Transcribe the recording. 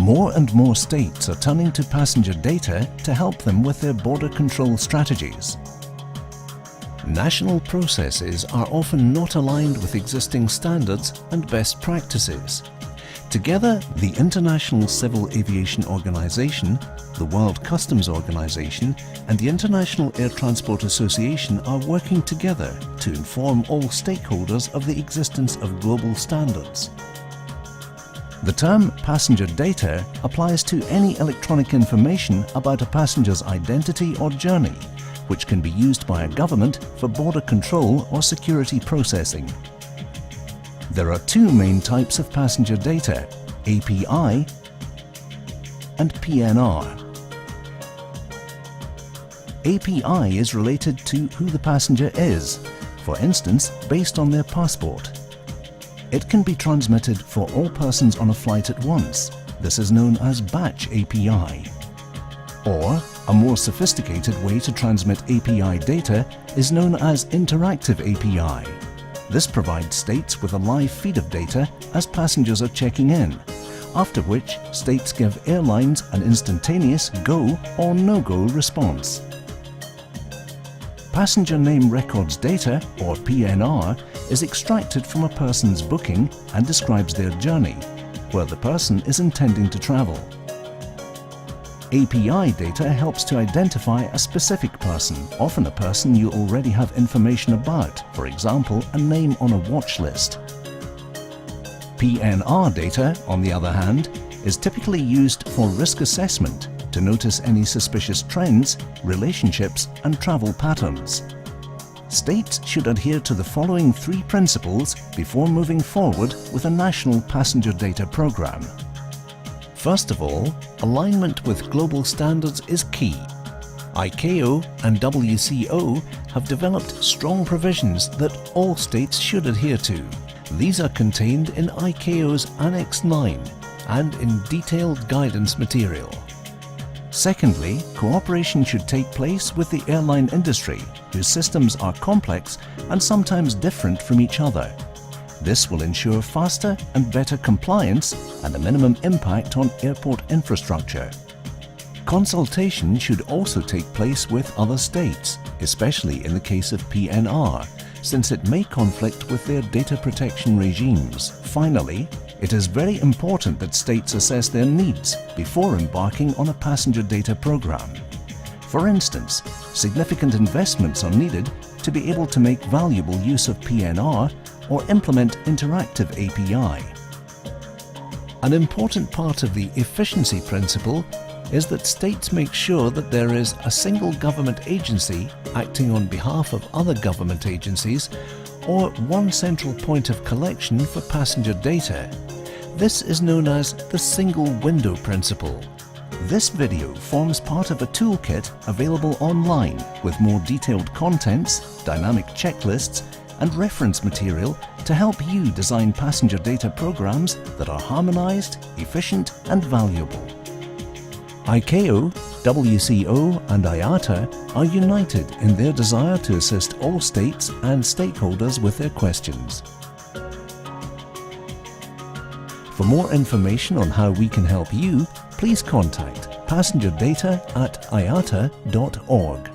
More and more states are turning to passenger data to help them with their border control strategies. National processes are often not aligned with existing standards and best practices. Together, the International Civil Aviation Organization, the World Customs Organization, and the International Air Transport Association are working together to inform all stakeholders of the existence of global standards. The term passenger data applies to any electronic information about a passenger's identity or journey, which can be used by a government for border control or security processing. There are two main types of passenger data, API and PNR. API is related to who the passenger is, for instance, based on their passport. It can be transmitted for all persons on a flight at once. This is known as batch API. Or, a more sophisticated way to transmit API data is known as interactive API. This provides states with a live feed of data as passengers are checking in, after which states give airlines an instantaneous go or no-go response. Passenger Name Records data, or PNR, is extracted from a person's booking and describes their journey, where the person is intending to travel. API data helps to identify a specific person, often a person you already have information about, for example, a name on a watch list. PNR data, on the other hand, is typically used for risk assessment to notice any suspicious trends, relationships, and travel patterns. States should adhere to the following three principles before moving forward with a national passenger data program. First of all, alignment with global standards is key. ICAO and WCO have developed strong provisions that all states should adhere to. These are contained in ICAO's Annex 9 and in detailed guidance material. Secondly, cooperation should take place with the airline industry, whose systems are complex and sometimes different from each other. This will ensure faster and better compliance and a minimum impact on airport infrastructure. Consultation should also take place with other states, especially in the case of PNR, since it may conflict with their data protection regimes. Finally, it is very important that states assess their needs before embarking on a passenger data program. For instance, significant investments are needed to be able to make valuable use of PNR or implement interactive API. An important part of the efficiency principle is that states make sure that there is a single government agency acting on behalf of other government agencies or one central point of collection for passenger data. This is known as the single window principle. This video forms part of a toolkit available online with more detailed contents, dynamic checklists, and reference material to help you design passenger data programs that are harmonized, efficient, and valuable. ICAO, WCO, and IATA are united in their desire to assist all states and stakeholders with their questions. For more information on how we can help you, please contact passengerdata@iata.org.